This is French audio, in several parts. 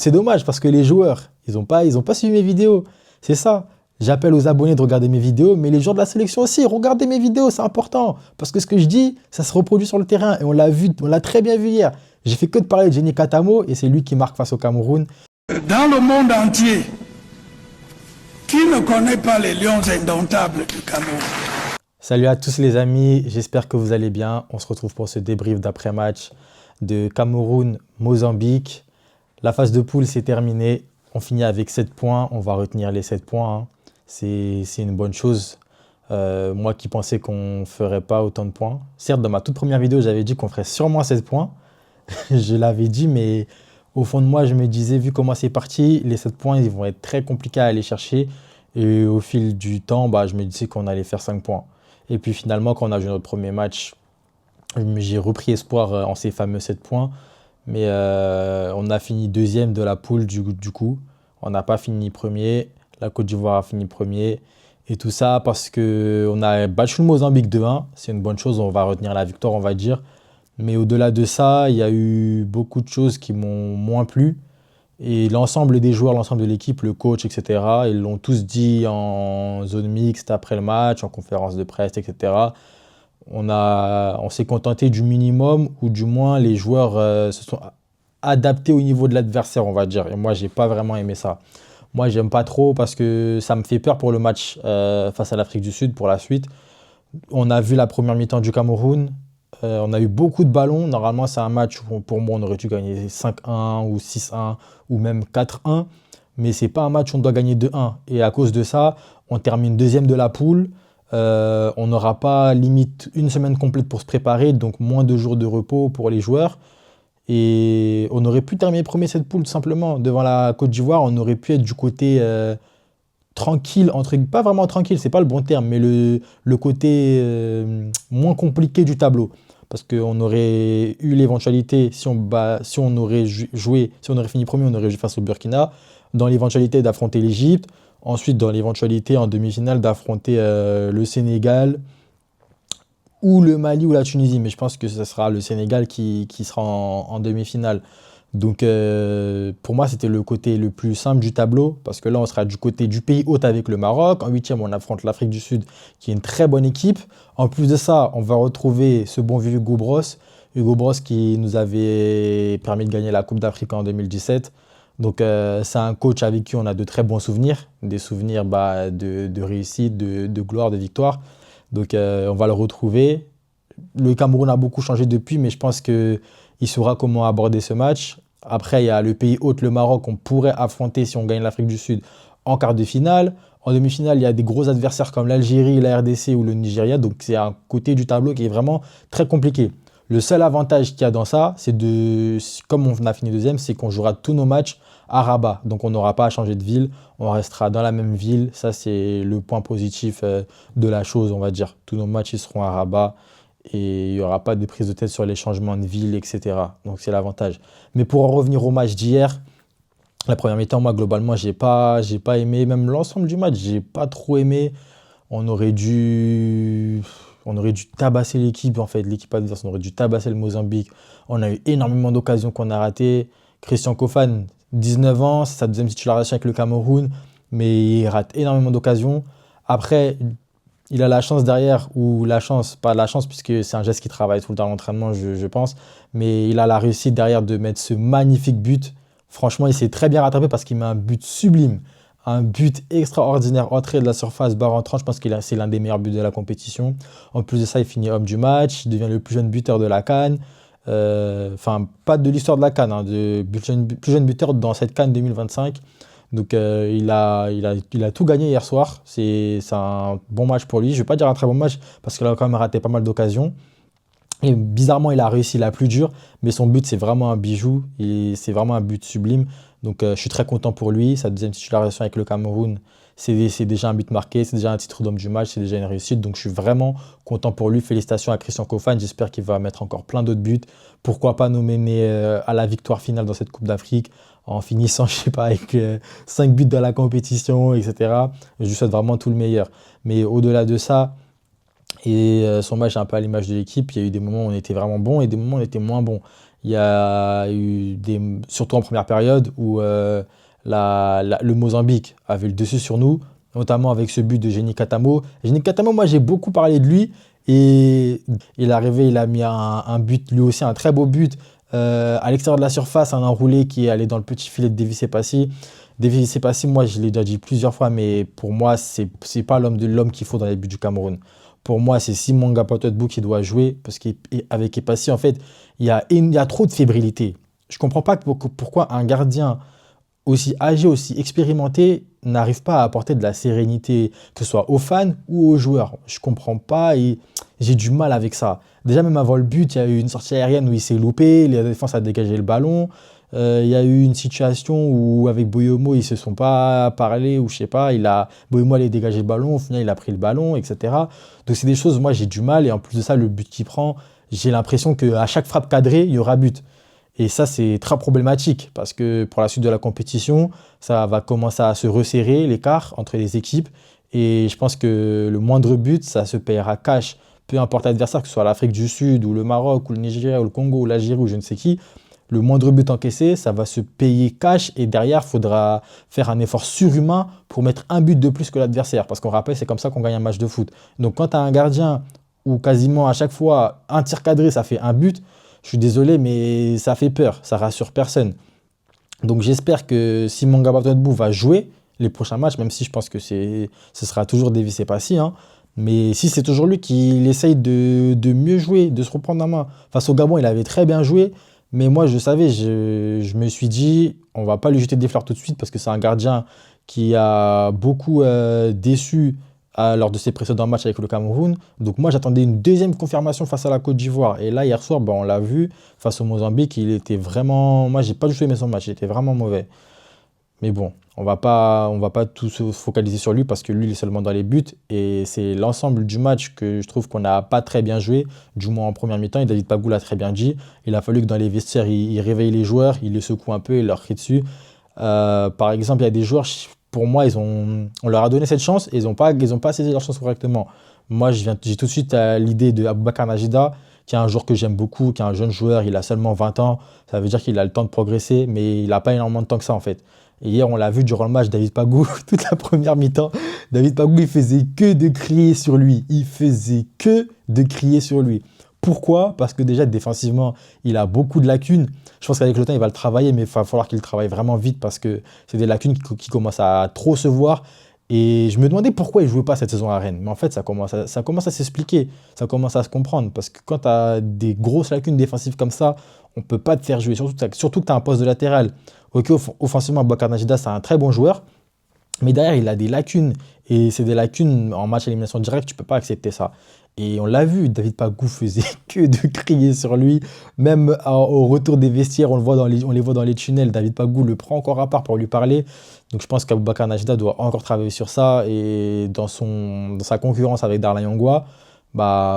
c'est dommage parce que les joueurs, ils ont pas suivi mes vidéos. C'est ça. J'appelle aux abonnés de regarder mes vidéos, mais les joueurs de la sélection aussi, regardez mes vidéos, c'est important. Parce que ce que je dis, ça se reproduit sur le terrain. Et on l'a vu, on l'a très bien vu hier. J'ai fait que de parler de Jenny Katamo et c'est lui qui marque face au Cameroun. Dans le monde entier, qui ne connaît pas les lions indomptables du Cameroun? Salut à tous les amis, j'espère que vous allez bien. On se retrouve pour ce débrief d'après-match de Cameroun-Mozambique. La phase de poule s'est terminée. On finit avec 7 points. On va retenir les 7 points, hein. C'est une bonne chose. Moi qui pensais qu'on ne ferait pas autant de points. Certes, dans ma toute première vidéo, j'avais dit qu'on ferait sûrement 7 points. Je l'avais dit, mais au fond de moi, je me disais, vu comment c'est parti, les 7 points, ils vont être très compliqués à aller chercher. Et au fil du temps, je me disais qu'on allait faire 5 points. Et puis finalement, quand on a joué notre premier match, j'ai repris espoir en ces fameux 7 points. Mais on a fini deuxième de la poule du coup. On n'a pas fini premier. La Côte d'Ivoire a fini premier. Et tout ça parce qu'on a battu le Mozambique 2-1. C'est une bonne chose, on va retenir la victoire, on va dire. Mais au-delà de ça, il y a eu beaucoup de choses qui m'ont moins plu. Et l'ensemble des joueurs, l'ensemble de l'équipe, le coach, etc., ils l'ont tous dit en zone mixte après le match, en conférence de presse, etc. On s'est contenté du minimum, ou du moins les joueurs se sont adaptés au niveau de l'adversaire, on va dire. Et moi, j'ai pas vraiment aimé ça. Moi, j'aime pas trop parce que ça me fait peur pour le match face à l'Afrique du Sud pour la suite. On a vu la première mi-temps du Cameroun. On a eu beaucoup de ballons. Normalement, c'est un match où pour moi, on aurait dû gagner 5-1 ou 6-1 ou même 4-1. Mais c'est pas un match où on doit gagner 2-1. Et à cause de ça, on termine deuxième de la poule. On n'aura pas limite une semaine complète pour se préparer, donc moins de jours de repos pour les joueurs. Et on aurait pu terminer premier cette poule tout simplement. Devant la Côte d'Ivoire, on aurait pu être du côté tranquille, pas vraiment tranquille, c'est pas le bon terme, mais le côté moins compliqué du tableau. Parce qu'on aurait eu l'éventualité, si on aurait joué, si on aurait fini premier, on aurait joué face au Burkina, dans l'éventualité d'affronter l'Égypte, ensuite dans l'éventualité en demi-finale d'affronter le Sénégal, ou le Mali ou la Tunisie, mais je pense que ce sera le Sénégal qui sera en demi-finale. Donc pour moi, c'était le côté le plus simple du tableau, parce que là, on sera du côté du pays hôte avec le Maroc. En huitième, on affronte l'Afrique du Sud, qui est une très bonne équipe. En plus de ça, on va retrouver ce bon vieux Hugo Bross. Hugo Bross qui nous avait permis de gagner la Coupe d'Afrique en 2017. Donc c'est un coach avec qui on a de très bons souvenirs, des souvenirs de réussite, de gloire, de victoire. Donc on va le retrouver. Le Cameroun a beaucoup changé depuis, mais je pense qu'il saura comment aborder ce match. Après, il y a le pays hôte, le Maroc, qu'on pourrait affronter si on gagne l'Afrique du Sud en quart de finale. En demi-finale, il y a des gros adversaires comme l'Algérie, la RDC ou le Nigeria. Donc c'est un côté du tableau qui est vraiment très compliqué. Le seul avantage qu'il y a dans ça, comme on a fini deuxième, c'est qu'on jouera tous nos matchs à Rabat. Donc on n'aura pas à changer de ville, on restera dans la même ville. Ça, c'est le point positif de la chose, on va dire. Tous nos matchs, ils seront à Rabat et il n'y aura pas de prise de tête sur les changements de ville, etc. Donc c'est l'avantage. Mais pour en revenir au match d'hier, la première mi-temps, moi, globalement, j'ai pas aimé. Même l'ensemble du match, j'ai pas trop aimé. On aurait dû tabasser l'équipe, en fait. L'équipe adverse, on aurait dû tabasser le Mozambique. On a eu énormément d'occasions qu'on a ratées. Christian Kofan, 19 ans, c'est sa deuxième titularisation avec le Cameroun, mais il rate énormément d'occasions. Après, il a la chance derrière, ou la chance, pas la chance, puisque c'est un geste qui travaille tout le temps à l'entraînement, je pense, mais il a la réussite derrière de mettre ce magnifique but. Franchement, il s'est très bien rattrapé parce qu'il met un but sublime, un but extraordinaire, entrée de la surface, barre en tranche. Je pense que c'est l'un des meilleurs buts de la compétition. En plus de ça, il finit homme du match, il devient le plus jeune buteur de la CAN. Enfin, pas de l'histoire de la CAN, hein, de plus jeune buteur dans cette CAN 2025. Donc il a tout gagné hier soir. C'est un bon match pour lui. Je ne vais pas dire un très bon match parce qu'il a quand même raté pas mal d'occasions. Et bizarrement, il a réussi la plus dure, mais son but, c'est vraiment un bijou. Et c'est vraiment un but sublime. Donc je suis très content pour lui. Sa deuxième titularisation avec le Cameroun, c'est déjà un but marqué, c'est déjà un titre d'homme du match, c'est déjà une réussite. Donc je suis vraiment content pour lui. Félicitations à Christian Kofan. J'espère qu'il va mettre encore plein d'autres buts. Pourquoi pas nous mener à la victoire finale dans cette Coupe d'Afrique en finissant, je sais pas, avec 5 buts dans la compétition, etc. Je lui souhaite vraiment tout le meilleur. Mais au-delà de ça, et son match est un peu à l'image de l'équipe, il y a eu des moments où on était vraiment bon et des moments où on était moins bon. Il y a eu surtout en première période où le Mozambique avait le dessus sur nous, notamment avec ce but de Génie Katamo. Génie Katamo, moi j'ai beaucoup parlé de lui et il est arrivé, il a mis un but, lui aussi un très beau but à l'extérieur de la surface, un enroulé qui est allé dans le petit filet de Davy Sepassi. Davy Sepassi, moi je l'ai déjà dit plusieurs fois, mais pour moi c'est pas l'homme qu'il faut dans les buts du Cameroun. Pour moi, c'est Simon Ngapatoutbou qui doit jouer parce qu'avec Epassi, en fait, il y a trop de fébrilité. Je ne comprends pas pourquoi un gardien aussi âgé, aussi expérimenté, n'arrive pas à apporter de la sérénité, que ce soit aux fans ou aux joueurs. Je ne comprends pas et j'ai du mal avec ça. Déjà, même avant le but, il y a eu une sortie aérienne où il s'est loupé, la défense a dégagé le ballon. Il y a eu une situation où avec Boyomo, ils ne se sont pas parlé, ou je sais pas, Boyomo allait dégager le ballon, au final il a pris le ballon, etc. Donc c'est des choses, moi j'ai du mal, et en plus de ça, le but qu'il prend, j'ai l'impression qu'à chaque frappe cadrée, il y aura but. Et ça, c'est très problématique parce que pour la suite de la compétition, ça va commencer à se resserrer l'écart entre les équipes. Et je pense que le moindre but, ça se payera cash. Peu importe l'adversaire, que ce soit l'Afrique du Sud, ou le Maroc, ou le Nigeria, ou le Congo, ou l'Algérie, ou je ne sais qui, le moindre but encaissé, ça va se payer cash. Et derrière, il faudra faire un effort surhumain pour mettre un but de plus que l'adversaire. Parce qu'on rappelle, c'est comme ça qu'on gagne un match de foot. Donc quand tu as un gardien où quasiment à chaque fois, un tir cadré, ça fait un but, je suis désolé, mais ça fait peur, ça rassure personne. Donc j'espère que Simon Ngapatoutbou va jouer les prochains matchs, même si je pense que ce sera toujours Davy Sepassi, hein. Mais si c'est toujours lui qui essaye de mieux jouer, de se reprendre en main. Face au Gabon, il avait très bien joué, mais moi je savais, je me suis dit, on va pas lui jeter des fleurs tout de suite parce que c'est un gardien qui a beaucoup déçu lors de ses précédents matchs avec le Cameroun. Donc moi j'attendais une deuxième confirmation face à la Côte d'Ivoire. Et là hier soir, on l'a vu, face au Mozambique, il était vraiment... Moi j'ai pas du tout aimé son match, il était vraiment mauvais. Mais bon, on va pas tout se focaliser sur lui parce que lui il est seulement dans les buts. Et c'est l'ensemble du match que je trouve qu'on n'a pas très bien joué, du moins en première mi-temps. Et David Pagou l'a très bien dit. Il a fallu que dans les vestiaires, il réveille les joueurs, il les secoue un peu, il leur crie dessus. Par exemple, il y a des joueurs, pour moi, on leur a donné cette chance et ils ont pas saisi leur chance correctement. Moi, j'ai tout de suite l'idée de Aboubacar Najida, qui est un joueur que j'aime beaucoup, qui est un jeune joueur, il a seulement 20 ans. Ça veut dire qu'il a le temps de progresser, mais il n'a pas énormément de temps que ça, en fait. Et hier, on l'a vu durant le match, David Pagou, toute la première mi-temps, David Pagou, il faisait que de crier sur lui. Il faisait que de crier sur lui. Pourquoi? Parce que déjà, défensivement, il a beaucoup de lacunes. Je pense qu'avec le temps, il va le travailler, mais il va falloir qu'il le travaille vraiment vite parce que c'est des lacunes qui commencent à trop se voir. Et je me demandais pourquoi il ne jouait pas cette saison à Rennes. Mais en fait, ça commence à s'expliquer, ça commence à se comprendre. Parce que quand tu as des grosses lacunes défensives comme ça, on ne peut pas te faire jouer. Surtout que tu as un poste de latéral. Ok, offensivement, Bakar Najida, c'est un très bon joueur. Mais derrière, il a des lacunes. Et c'est des lacunes en match à élimination directe, tu ne peux pas accepter ça. Et on l'a vu, David Pagou faisait que de crier sur lui. Même au retour des vestiaires, on les voit dans les tunnels. David Pagou le prend encore à part pour lui parler. Donc je pense qu'Aboubacar Najida doit encore travailler sur ça. Et dans sa concurrence avec Darlan Yangwa,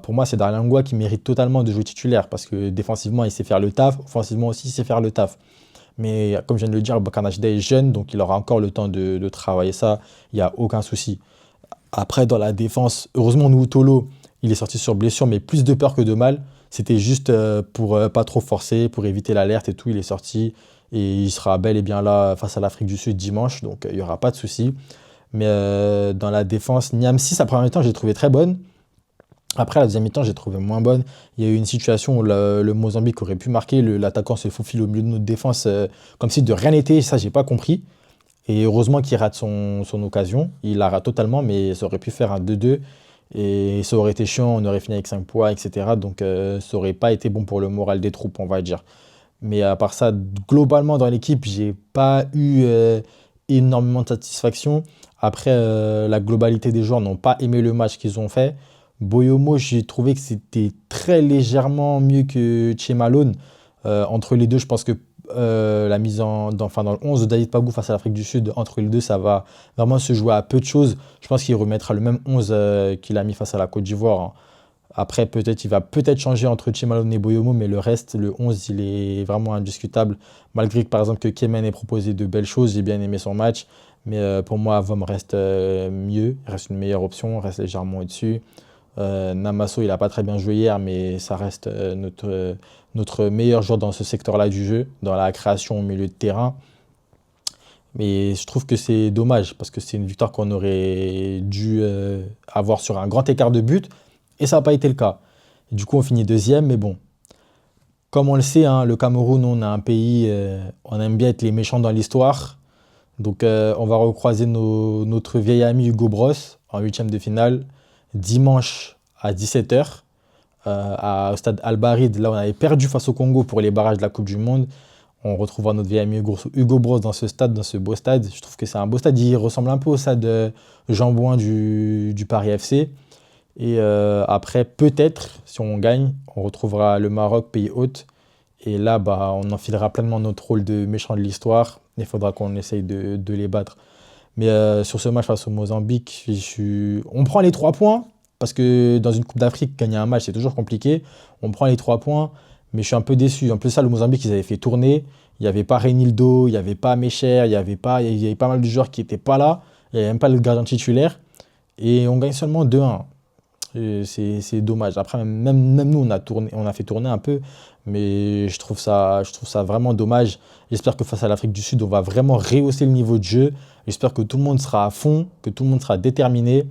pour moi, c'est Darlan Yangwa qui mérite totalement de jouer titulaire. Parce que défensivement, il sait faire le taf. Offensivement aussi, il sait faire le taf. Mais comme je viens de le dire, Aboubacar Najida est jeune. Donc il aura encore le temps de travailler ça. Il n'y a aucun souci. Après, dans la défense, heureusement, Nuutolo, il est sorti sur blessure, mais plus de peur que de mal. C'était juste pour pas trop forcer, pour éviter l'alerte et tout. Il est sorti et il sera bel et bien là face à l'Afrique du Sud dimanche. Donc il n'y aura pas de souci. Mais dans la défense, Niamsi, sa première mi-temps, j'ai trouvé très bonne. Après, la deuxième mi-temps, j'ai trouvé moins bonne. Il y a eu une situation où le Mozambique aurait pu marquer. L'attaquant se faufile au milieu de notre défense comme si de rien n'était. Ça, j'ai pas compris. Et heureusement qu'il rate son occasion. Il la rate totalement, mais ça aurait pu faire un 2-2. Et ça aurait été chiant, on aurait fini avec 5 points, etc. Donc ça aurait pas été bon pour le moral des troupes, on va dire. Mais à part ça, globalement dans l'équipe, j'ai pas eu énormément de satisfaction. Après, la globalité des joueurs n'ont pas aimé le match qu'ils ont fait. Boyomo, j'ai trouvé que c'était très légèrement mieux que Tchemalone. Entre les deux, je pense que la mise dans le 11 de David Pagou face à l'Afrique du Sud, entre les deux, ça va vraiment se jouer à peu de choses. Je pense qu'il remettra le même 11 qu'il a mis face à la Côte d'Ivoire, hein. Après, il va peut-être changer entre Tchemalone et Boyomo, mais le reste, le 11, il est vraiment indiscutable. Malgré que, par exemple, que Kemen ait proposé de belles choses, j'ai bien aimé son match. Mais pour moi, Vom reste mieux, reste une meilleure option, reste légèrement au-dessus. Namasso, il n'a pas très bien joué hier, mais ça reste notre meilleur joueur dans ce secteur-là du jeu, dans la création au milieu de terrain. Mais je trouve que c'est dommage parce que c'est une victoire qu'on aurait dû avoir sur un grand écart de but et ça n'a pas été le cas. Et du coup, on finit deuxième, mais bon. Comme on le sait, hein, le Cameroun, on a un pays, on aime bien être les méchants dans l'histoire. Donc, on va recroiser notre vieil ami Hugo Bross en huitième de finale dimanche à 17h au stade Al-Barid. Là, on avait perdu face au Congo pour les barrages de la Coupe du Monde. On retrouvera notre vieil ami Hugo Bross dans ce stade, dans ce beau stade. Je trouve que c'est un beau stade. Il ressemble un peu au stade Jean Bouin du Paris FC. Et après, peut-être, si on gagne, on retrouvera le Maroc, pays hôte. Et là, bah, on enfilera pleinement notre rôle de méchant de l'histoire. Il faudra qu'on essaye de les battre. Mais sur ce match face au Mozambique, on prend les 3 points. Parce que dans une Coupe d'Afrique, gagner un match, c'est toujours compliqué. On prend les 3 points. Mais je suis un peu déçu. En plus, ça, le Mozambique, ils avaient fait tourner. Il n'y avait pas Reinildo, il n'y avait pas Mecher, il y avait pas mal de joueurs qui n'étaient pas là. Il n'y avait même pas le gardien titulaire. Et on gagne seulement 2-1. C'est dommage. Après, même nous, on a fait tourner un peu. Mais je trouve ça vraiment dommage. J'espère que face à l'Afrique du Sud, on va vraiment rehausser le niveau de jeu. J'espère que tout le monde sera à fond, que tout le monde sera déterminé.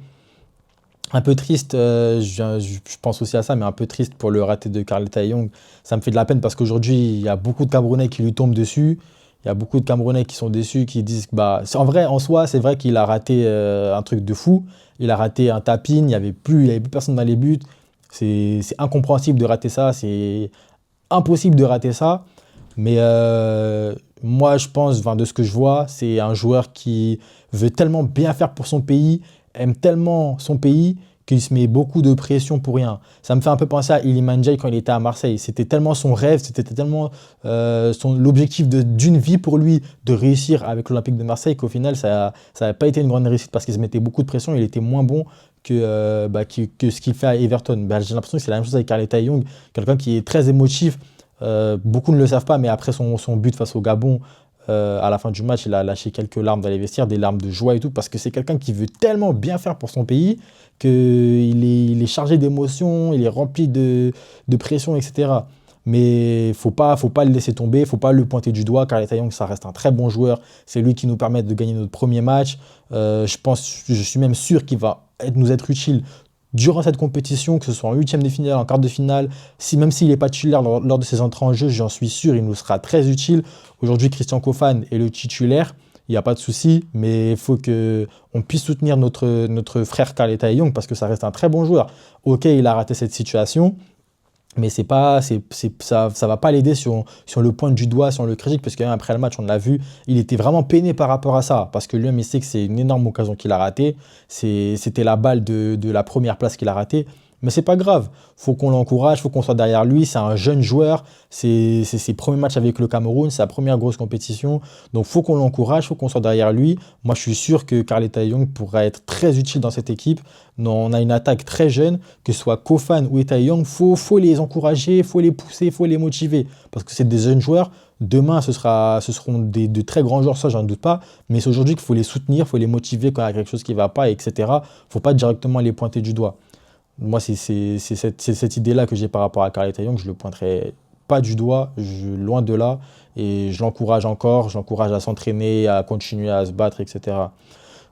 Un peu triste, je pense aussi à ça, mais un peu triste pour le raté de Karl Taillon. Ça me fait de la peine parce qu'aujourd'hui, il y a beaucoup de Camerounais qui lui tombent dessus. Il y a beaucoup de Camerounais qui sont déçus, qui disent que bah, en vrai, en soi, c'est vrai qu'il a raté un truc de fou. Il a raté un tap-in, il n'y avait plus personne dans les buts. C'est incompréhensible de rater ça, c'est impossible de rater ça. Mais moi, je pense, enfin, de ce que je vois, c'est un joueur qui veut tellement bien faire pour son pays, aime tellement son pays qu'il se met beaucoup de pression pour rien. Ça me fait un peu penser à Iliman Ndiaye quand il était à Marseille. C'était tellement son rêve, c'était tellement l'objectif d'une vie pour lui de réussir avec l'Olympique de Marseille qu'au final, ça n'a pas été une grande réussite parce qu'il se mettait beaucoup de pression. Il était moins bon que ce qu'il fait à Everton. Bah, j'ai l'impression que c'est la même chose avec Karl Taillon, quelqu'un qui est très émotif. Beaucoup ne le savent pas, mais après son but face au Gabon, à la fin du match, il a lâché quelques larmes dans les vestiaires, des larmes de joie et tout, parce que c'est quelqu'un qui veut tellement bien faire pour son pays qu'il est chargé d'émotions, il est rempli de pression, etc. Mais faut pas le laisser tomber, faut pas le pointer du doigt. Karl Taillon, ça reste un très bon joueur. C'est lui qui nous permet de gagner notre premier match. Je suis même sûr qu'il va nous être utile durant cette compétition, que ce soit en huitième de finale, en quart de finale. Même s'il n'est pas titulaire lors de ses entrées en jeu, j'en suis sûr, il nous sera très utile. Aujourd'hui, Christian Kofan est le titulaire. Il n'y a pas de souci, mais il faut qu'on puisse soutenir notre frère Karl Taillon parce que ça reste un très bon joueur. Ok, il a raté cette situation, mais ça va pas l'aider sur le point du doigt, sur le critique, parce qu'après le match, on l'a vu, il était vraiment peiné par rapport à ça, parce que lui-même, il sait que c'est une énorme occasion qu'il a ratée. C'était la balle de la première place qu'il a ratée. Mais c'est pas grave, faut qu'on l'encourage, faut qu'on soit derrière lui, c'est un jeune joueur, c'est ses premiers matchs avec le Cameroun, c'est sa première grosse compétition, donc faut qu'on l'encourage, faut qu'on soit derrière lui. Moi je suis sûr que Karl Taillon pourra être très utile dans cette équipe. Non, on a une attaque très jeune, que ce soit Kofan ou Taillon, faut les encourager, faut les pousser, faut les motiver, parce que c'est des jeunes joueurs. Demain, ce seront de très grands joueurs, ça j'en doute pas, mais c'est aujourd'hui qu'il faut les soutenir, il faut les motiver quand il y a quelque chose qui ne va pas, etc. Faut pas directement les pointer du doigt. Moi, c'est cette idée-là que j'ai par rapport à Karl Taillon, que je ne le pointerai pas du doigt, loin de là. Et je l'encourage encore, je l'encourage à s'entraîner, à continuer à se battre, etc.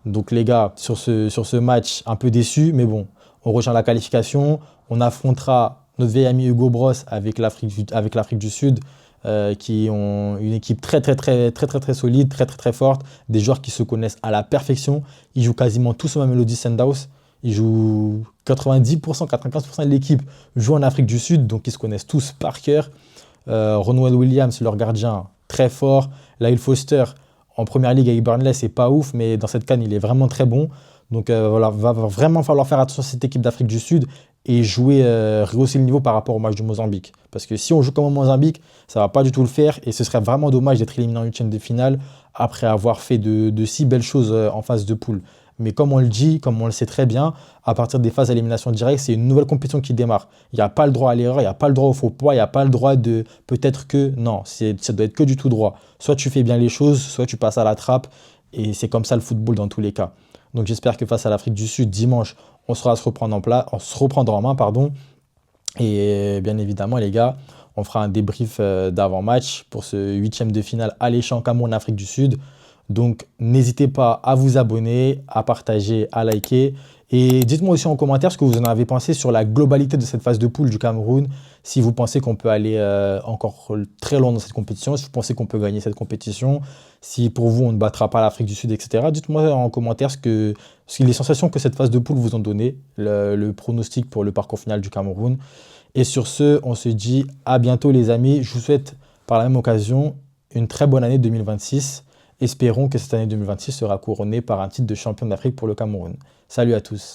Donc les gars, sur ce match, un peu déçu, mais bon, on retient la qualification. On affrontera notre vieil ami Hugo Bross avec l'Afrique du Sud, qui ont une équipe très solide, très forte. Des joueurs qui se connaissent à la perfection. Ils jouent quasiment tous au Mamelodi Sundowns. Ils jouent 90%, 95% de l'équipe joue en Afrique du Sud, donc ils se connaissent tous par cœur. Ronwen Williams, leur gardien, très fort. Lyle Foster, en première ligue avec Burnley, c'est pas ouf, mais dans cette CAN, il est vraiment très bon. Donc voilà, va vraiment falloir faire attention à cette équipe d'Afrique du Sud et rehausser le niveau par rapport au match du Mozambique. Parce que si on joue comme au Mozambique, ça va pas du tout le faire et ce serait vraiment dommage d'être éliminé en huitième de finale après avoir fait de si belles choses en phase de poule. Mais comme on le dit, comme on le sait très bien, à partir des phases d'élimination directe, c'est une nouvelle compétition qui démarre. Il n'y a pas le droit à l'erreur, il n'y a pas le droit au faux pas, il n'y a pas le droit de peut-être que... Non, ça doit être que du tout droit. Soit tu fais bien les choses, soit tu passes à la trappe. Et c'est comme ça le football dans tous les cas. Donc j'espère que face à l'Afrique du Sud, dimanche, on saura se reprendre en main, pardon. Et bien évidemment, les gars, on fera un débrief d'avant-match pour ce huitième de finale alléchant Cameroun-Afrique du Sud. Donc n'hésitez pas à vous abonner, à partager, à liker. Et dites-moi aussi en commentaire ce que vous en avez pensé sur la globalité de cette phase de poule du Cameroun. Si vous pensez qu'on peut aller encore très loin dans cette compétition, si vous pensez qu'on peut gagner cette compétition, si pour vous on ne battra pas l'Afrique du Sud, etc. Dites-moi en commentaire les sensations que cette phase de poule vous ont donné, le pronostic pour le parcours final du Cameroun. Et sur ce, on se dit à bientôt les amis. Je vous souhaite par la même occasion une très bonne année 2026. Espérons que cette année 2026 sera couronnée par un titre de champion d'Afrique pour le Cameroun. Salut à tous.